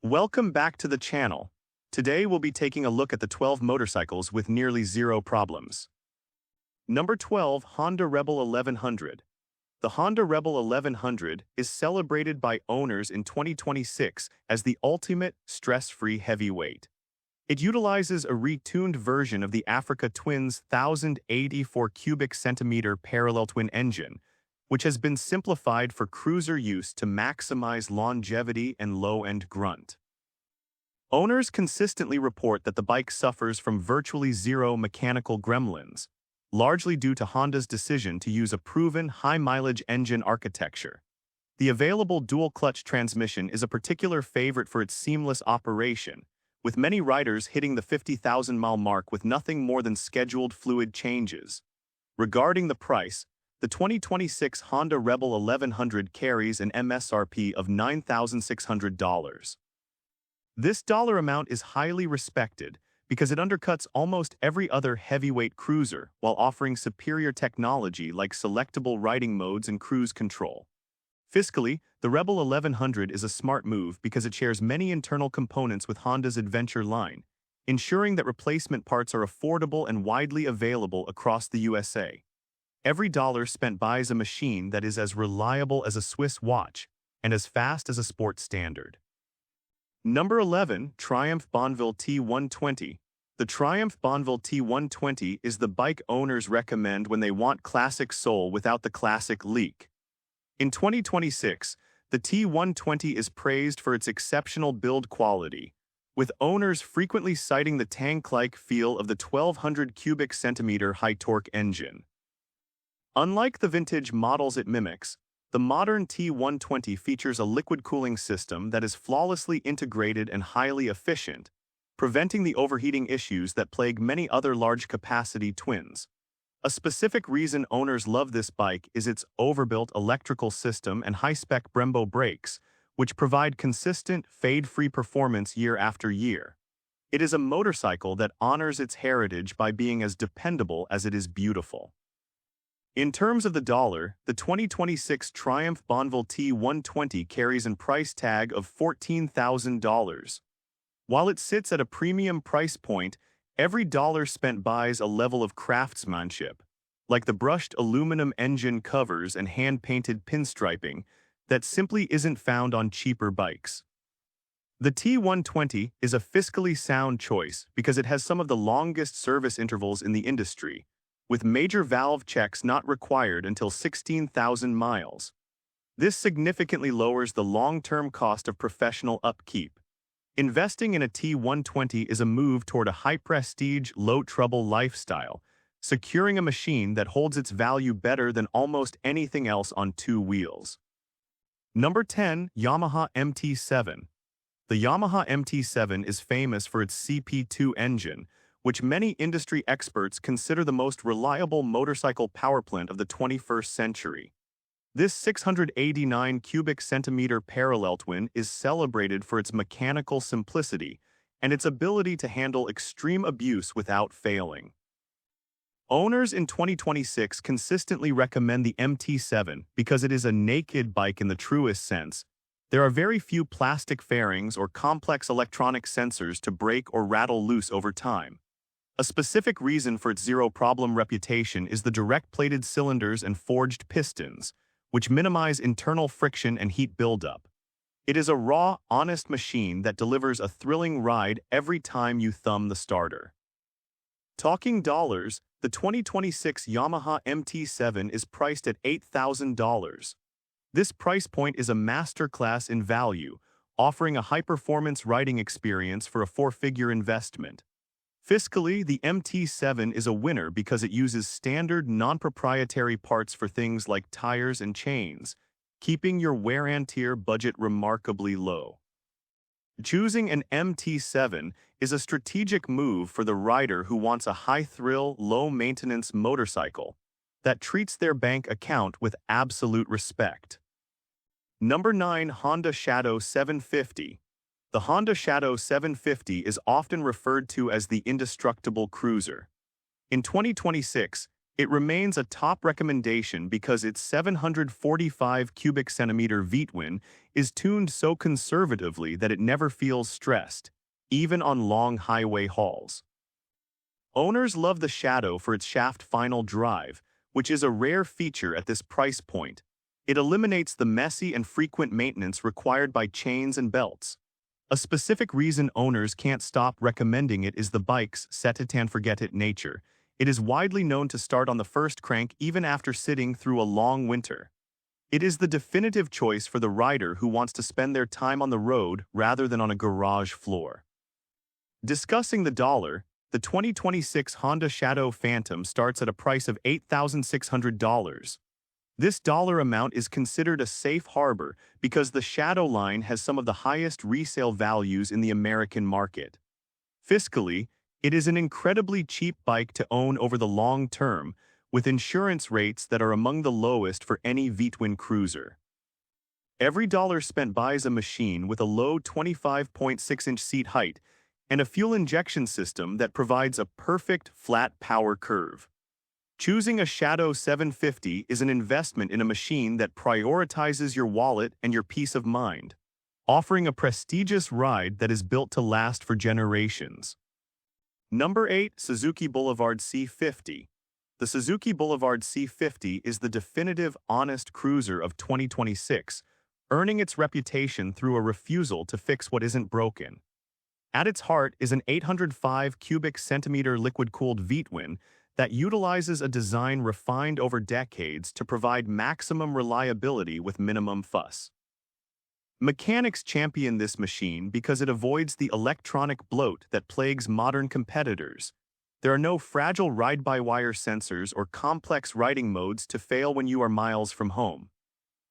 Welcome back to the channel. Today we'll be taking a look at the 12 motorcycles with nearly zero problems. Number 12, Honda Rebel 1100. The Honda Rebel 1100 is celebrated by owners in 2026 as the ultimate stress-free heavyweight. It utilizes a retuned version of the Africa Twin's 1084 cubic centimeter parallel twin engine, which has been simplified for cruiser use to maximize longevity and low-end grunt. Owners consistently report that the bike suffers from virtually zero mechanical gremlins, largely due to Honda's decision to use a proven high-mileage engine architecture. The available dual-clutch transmission is a particular favorite for its seamless operation, with many riders hitting the 50,000-mile mark with nothing more than scheduled fluid changes. Regarding the price, the 2026 Honda Rebel 1100 carries an MSRP of $9,600. This dollar amount is highly respected because it undercuts almost every other heavyweight cruiser while offering superior technology like selectable riding modes and cruise control. Fiscally, the Rebel 1100 is a smart move because it shares many internal components with Honda's Adventure line, ensuring that replacement parts are affordable and widely available across the USA. Every dollar spent buys a machine that is as reliable as a Swiss watch and as fast as a sports standard. Number 11, Triumph Bonneville T120. The Triumph Bonneville T120 is the bike owners recommend when they want classic soul without the classic leak. In 2026, the T120 is praised for its exceptional build quality, with owners frequently citing the tank-like feel of the 1200 cubic centimeter high-torque engine. Unlike the vintage models it mimics, the modern T120 features a liquid cooling system that is flawlessly integrated and highly efficient, preventing the overheating issues that plague many other large-capacity twins. A specific reason owners love this bike is its overbuilt electrical system and high-spec Brembo brakes, which provide consistent, fade-free performance year after year. It is a motorcycle that honors its heritage by being as dependable as it is beautiful. In terms of the dollar, the 2026 Triumph Bonneville T120 carries a price tag of $14,000. While it sits at a premium price point, every dollar spent buys a level of craftsmanship, like the brushed aluminum engine covers and hand-painted pinstriping, that simply isn't found on cheaper bikes. The T120 is a fiscally sound choice because it has some of the longest service intervals in the industry, with major valve checks not required until 16,000 miles. This significantly lowers the long-term cost of professional upkeep. Investing in a T120 is a move toward a high-prestige, low-trouble lifestyle, securing a machine that holds its value better than almost anything else on two wheels. Number 10, Yamaha MT-07. The Yamaha MT-07 is famous for its CP2 engine, which many industry experts consider the most reliable motorcycle powerplant of the 21st century. This 689 cubic centimeter parallel twin is celebrated for its mechanical simplicity and its ability to handle extreme abuse without failing. Owners in 2026 consistently recommend the MT-07 because it is a naked bike in the truest sense. There are very few plastic fairings or complex electronic sensors to break or rattle loose over time. A specific reason for its zero-problem reputation is the direct-plated cylinders and forged pistons, which minimize internal friction and heat buildup. It is a raw, honest machine that delivers a thrilling ride every time you thumb the starter. Talking dollars, the 2026 Yamaha MT-07 is priced at $8,000. This price point is a masterclass in value, offering a high-performance riding experience for a four-figure investment. Fiscally, the MT-07 is a winner because it uses standard, non-proprietary parts for things like tires and chains, keeping your wear-and-tear budget remarkably low. Choosing an MT-07 is a strategic move for the rider who wants a high-thrill, low-maintenance motorcycle that treats their bank account with absolute respect. Number 9, Honda Shadow 750. The Honda Shadow 750 is often referred to as the indestructible cruiser. In 2026, It remains a top recommendation because its 745 cubic centimeter V-twin is tuned so conservatively that it never feels stressed, even on long highway hauls. Owners love the Shadow for its shaft final drive, which is a rare feature at this price point. It eliminates the messy and frequent maintenance required by chains and belts. A specific reason owners can't stop recommending it is the bike's set-it-and-forget-it nature. It is widely known to start on the first crank even after sitting through a long winter. It is the definitive choice for the rider who wants to spend their time on the road rather than on a garage floor. Discussing the dollar, the 2026 Honda Shadow Phantom starts at a price of $8,600. This dollar amount is considered a safe harbor because the Shadow line has some of the highest resale values in the American market. Fiscally, it is an incredibly cheap bike to own over the long term, with insurance rates that are among the lowest for any V-twin cruiser. Every dollar spent buys a machine with a low 25.6-inch seat height and a fuel injection system that provides a perfect flat power curve. Choosing a Shadow 750 is an investment in a machine that prioritizes your wallet and your peace of mind, offering a prestigious ride that is built to last for generations. Number 8. Suzuki Boulevard C50. The Suzuki Boulevard C50 is the definitive honest cruiser of 2026, earning its reputation through a refusal to fix what isn't broken. At its heart is an 805 cubic centimeter liquid-cooled V-twin that utilizes a design refined over decades to provide maximum reliability with minimum fuss. Mechanics champion this machine because it avoids the electronic bloat that plagues modern competitors. There are no fragile ride-by-wire sensors or complex riding modes to fail when you are miles from home.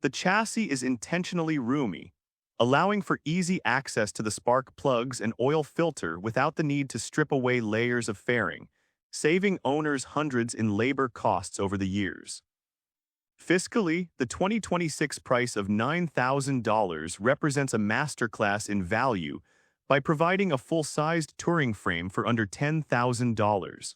The chassis is intentionally roomy, allowing for easy access to the spark plugs and oil filter without the need to strip away layers of fairing, saving owners hundreds in labor costs over the years. Fiscally, the 2026 price of $9,000 represents a masterclass in value by providing a full-sized touring frame for under $10,000.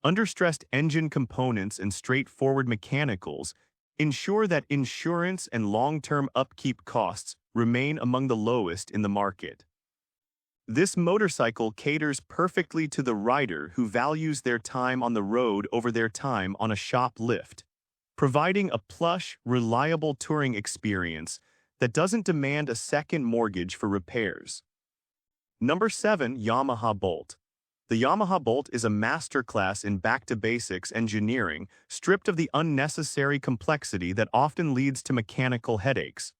Understressed engine components and straightforward mechanicals ensure that insurance and long-term upkeep costs remain among the lowest in the market. This motorcycle caters perfectly to the rider who values their time on the road over their time on a shop lift, providing a plush, reliable touring experience that doesn't demand a second mortgage for repairs. Number 7. Yamaha Bolt. The Yamaha Bolt is a masterclass in back-to-basics engineering, stripped of the unnecessary complexity that often leads to mechanical headaches.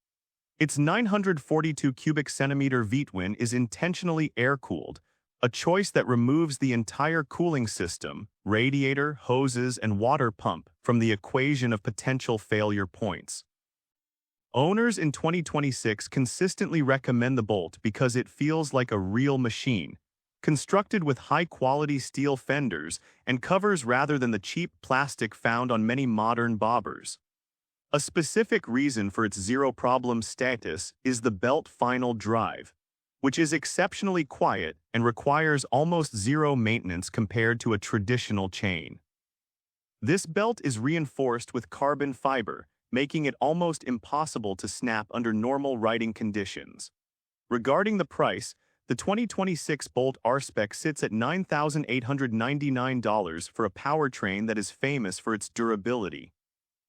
Its 942 cubic centimeter V-twin is intentionally air-cooled, a choice that removes the entire cooling system, radiator, hoses, and water pump from the equation of potential failure points. Owners in 2026 consistently recommend the Bolt because it feels like a real machine, constructed with high-quality steel fenders and covers rather than the cheap plastic found on many modern bobbers. A specific reason for its zero-problem status is the belt final drive, which is exceptionally quiet and requires almost zero maintenance compared to a traditional chain. This belt is reinforced with carbon fiber, making it almost impossible to snap under normal riding conditions. Regarding the price, the 2026 Bolt R-Spec sits at $9,899 for a powertrain that is famous for its durability.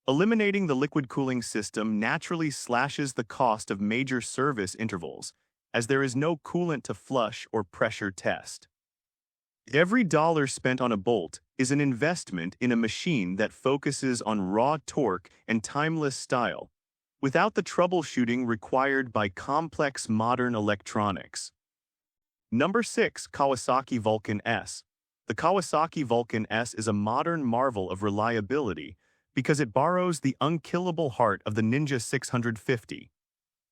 Eliminating the liquid cooling system naturally slashes the cost of major service intervals, as there is no coolant to flush or pressure test. Every dollar spent on a Bolt is an investment in a machine that focuses on raw torque and timeless style, without the troubleshooting required by complex modern electronics. Number 6. Kawasaki Vulcan S. The Kawasaki Vulcan S is a modern marvel of reliability because it borrows the unkillable heart of the Ninja 650.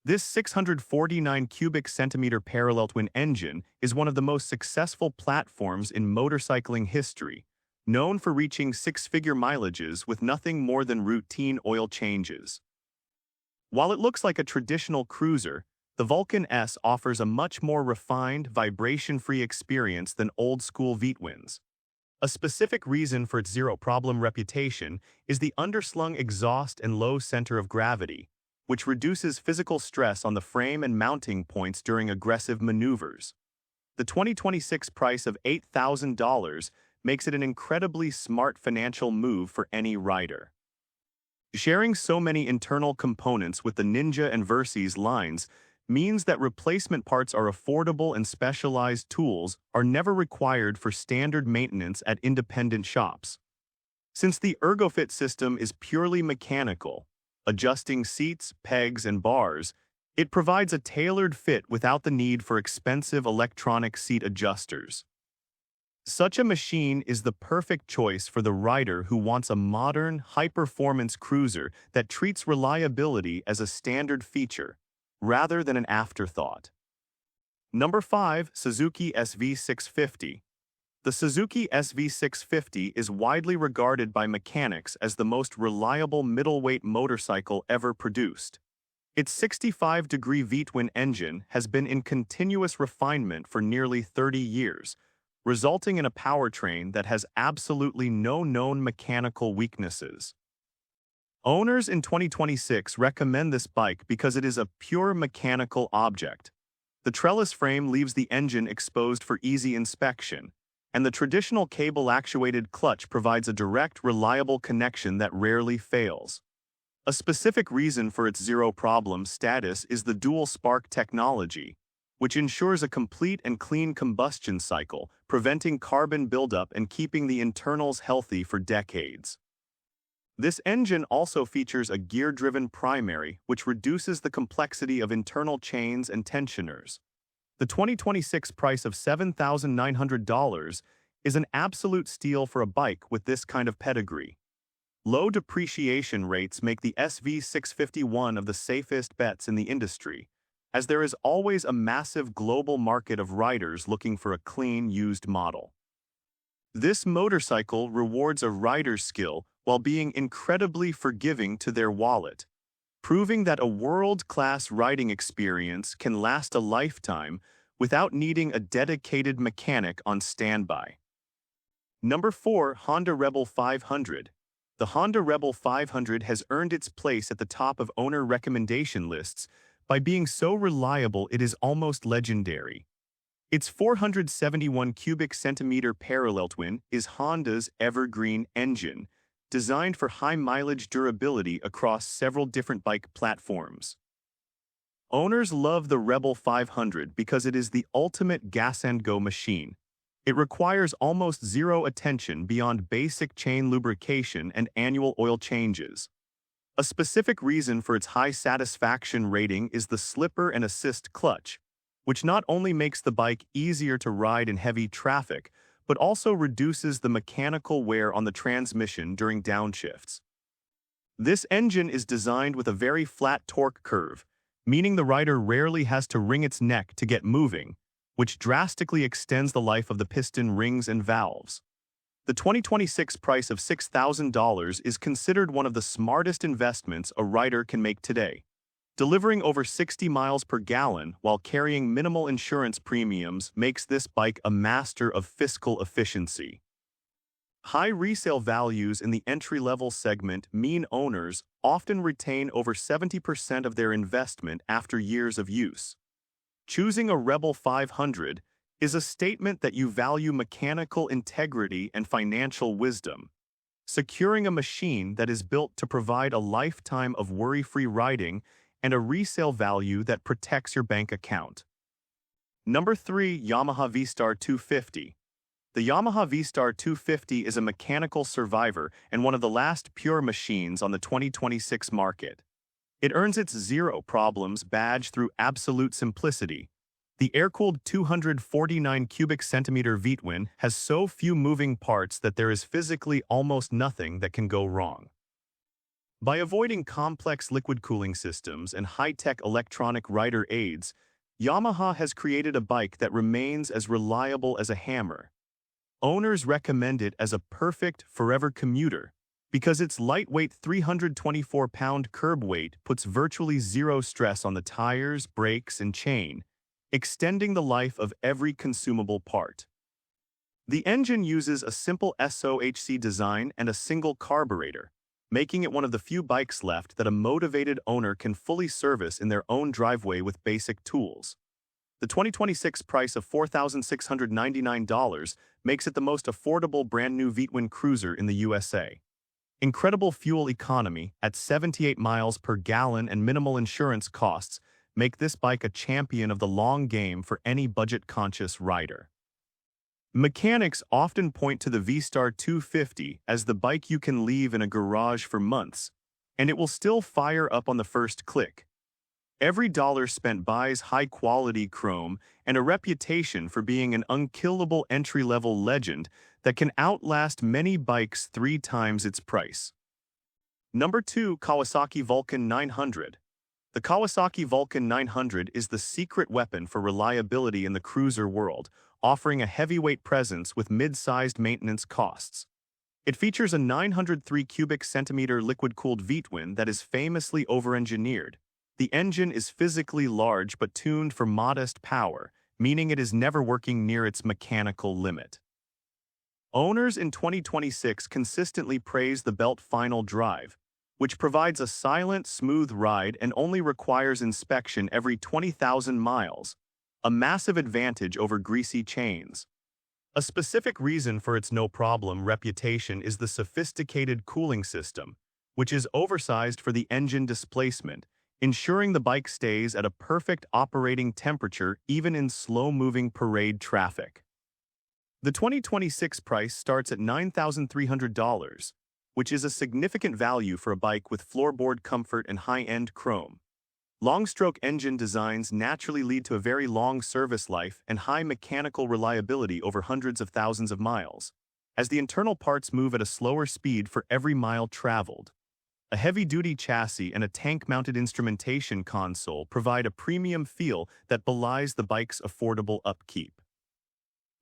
This 649 cubic centimeter parallel twin engine is one of the most successful platforms in motorcycling history, known for reaching six-figure mileages with nothing more than routine oil changes. While it looks like a traditional cruiser, the Vulcan S offers a much more refined, vibration-free experience than old-school V-twins. A specific reason for its zero-problem reputation is the underslung exhaust and low center of gravity, which reduces physical stress on the frame and mounting points during aggressive maneuvers. The 2026 price of $8,000 makes it an incredibly smart financial move for any rider. Sharing so many internal components with the Ninja and Versys lines means that replacement parts are affordable and specialized tools are never required for standard maintenance at independent shops. Since the ErgoFit system is purely mechanical, adjusting seats, pegs, and bars, it provides a tailored fit without the need for expensive electronic seat adjusters. Such a machine is the perfect choice for the rider who wants a modern, high-performance cruiser that treats reliability as a standard feature, rather than an afterthought. Number 5. Suzuki SV650. The Suzuki SV650 is widely regarded by mechanics as the most reliable middleweight motorcycle ever produced. Its 65-degree V-twin engine has been in continuous refinement for nearly 30 years, resulting in a powertrain that has absolutely no known mechanical weaknesses. Owners in 2026 recommend this bike because it is a pure mechanical object. The trellis frame leaves the engine exposed for easy inspection, and the traditional cable-actuated clutch provides a direct, reliable connection that rarely fails. A specific reason for its zero-problem status is the dual-spark technology, which ensures a complete and clean combustion cycle, preventing carbon buildup and keeping the internals healthy for decades. This engine also features a gear-driven primary, which reduces the complexity of internal chains and tensioners. The 2026 price of $7,900 is an absolute steal for a bike with this kind of pedigree. Low depreciation rates make the SV650 one of the safest bets in the industry, as there is always a massive global market of riders looking for a clean, used model. This motorcycle rewards a rider's skill while being incredibly forgiving to their wallet, proving that a world-class riding experience can last a lifetime without needing a dedicated mechanic on standby. Number 4. Honda Rebel 500. The Honda Rebel 500 has earned its place at the top of owner recommendation lists by being so reliable it is almost legendary. Its 471 cubic centimeter parallel twin is Honda's evergreen engine, designed for high-mileage durability across several different bike platforms. Owners love the Rebel 500 because it is the ultimate gas-and-go machine. It requires almost zero attention beyond basic chain lubrication and annual oil changes. A specific reason for its high satisfaction rating is the slipper and assist clutch, which not only makes the bike easier to ride in heavy traffic, but also reduces the mechanical wear on the transmission during downshifts. This engine is designed with a very flat torque curve, meaning the rider rarely has to wring its neck to get moving, which drastically extends the life of the piston rings and valves. The 2026 price of $6,000 is considered one of the smartest investments a rider can make today. Delivering over 60 miles per gallon while carrying minimal insurance premiums makes this bike a master of fiscal efficiency. High resale values in the entry-level segment mean owners often retain over 70% of their investment after years of use. Choosing a Rebel 500 is a statement that you value mechanical integrity and financial wisdom, securing a machine that is built to provide a lifetime of worry-free riding and a resale value that protects your bank account. Number 3. Yamaha V-star 250. The Yamaha V-star 250 is a mechanical survivor and one of the last pure machines on the 2026 market. It earns its zero problems badge through absolute simplicity. The air-cooled 249 cubic centimeter V-twin has so few moving parts that there is physically almost nothing that can go wrong. By avoiding complex liquid cooling systems and high-tech electronic rider aids, Yamaha has created a bike that remains as reliable as a hammer. Owners recommend it as a perfect forever commuter because its lightweight 324-pound curb weight puts virtually zero stress on the tires, brakes, and chain, extending the life of every consumable part. The engine uses a simple SOHC design and a single carburetor, making it one of the few bikes left that a motivated owner can fully service in their own driveway with basic tools. The 2026 price of $4,699 makes it the most affordable brand-new V-twin cruiser in the USA. Incredible fuel economy at 78 miles per gallon and minimal insurance costs make this bike a champion of the long game for any budget-conscious rider. Mechanics often point to the V-star 250 as the bike you can leave in a garage for months, and it will still fire up on the first click. Every dollar spent buys high-quality chrome and a reputation for being an unkillable entry-level legend that can outlast many bikes 3 times its price. Number 2. Kawasaki Vulcan 900. The Kawasaki Vulcan 900 is the secret weapon for reliability in the cruiser world, offering a heavyweight presence with mid-sized maintenance costs. It features a 903 cubic centimeter liquid-cooled V-twin that is famously over-engineered. The engine is physically large but tuned for modest power, meaning it is never working near its mechanical limit. Owners in 2026 consistently praise the Belt Final Drive, which provides a silent, smooth ride and only requires inspection every 20,000 miles, a massive advantage over greasy chains. A specific reason for its no-problem reputation is the sophisticated cooling system, which is oversized for the engine displacement, ensuring the bike stays at a perfect operating temperature even in slow-moving parade traffic. The 2026 price starts at $9,300, which is a significant value for a bike with floorboard comfort and high-end chrome. Long-stroke engine designs naturally lead to a very long service life and high mechanical reliability over hundreds of thousands of miles, as the internal parts move at a slower speed for every mile traveled. A heavy-duty chassis and a tank-mounted instrumentation console provide a premium feel that belies the bike's affordable upkeep.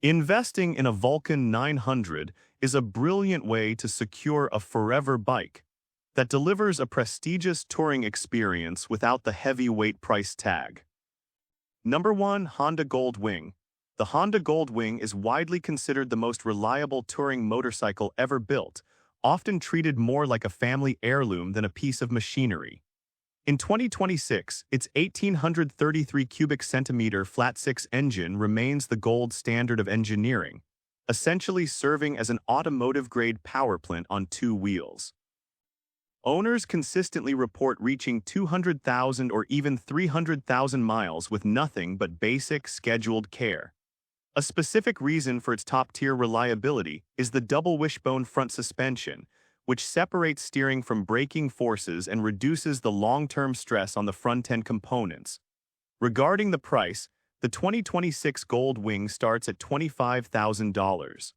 Investing in a Vulcan 900 is a brilliant way to secure a forever bike that delivers a prestigious touring experience without the heavyweight price tag. Number 1. Honda Goldwing. The Honda Goldwing is widely considered the most reliable touring motorcycle ever built, often treated more like a family heirloom than a piece of machinery. In 2026, its 1,833 cubic centimeter flat-six engine remains the gold standard of engineering, essentially serving as an automotive-grade power plant on 2 wheels. Owners consistently report reaching 200,000 or even 300,000 miles with nothing but basic, scheduled care. A specific reason for its top-tier reliability is the double wishbone front suspension, which separates steering from braking forces and reduces the long-term stress on the front-end components. Regarding the price, the 2026 Goldwing starts at $25,000.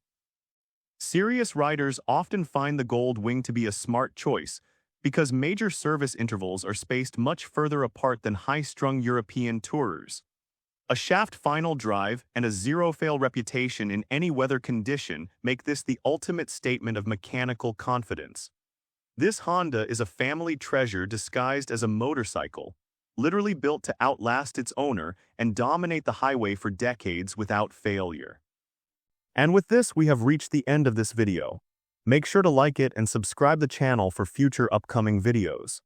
Serious riders often find the Goldwing to be a smart choice because major service intervals are spaced much further apart than high-strung European tourers. A shaft final drive and a zero-fail reputation in any weather condition make this the ultimate statement of mechanical confidence. This Honda is a family treasure disguised as a motorcycle, literally built to outlast its owner and dominate the highway for decades without failure. And with this, we have reached the end of this video. Make sure to like it and subscribe the channel for future upcoming videos.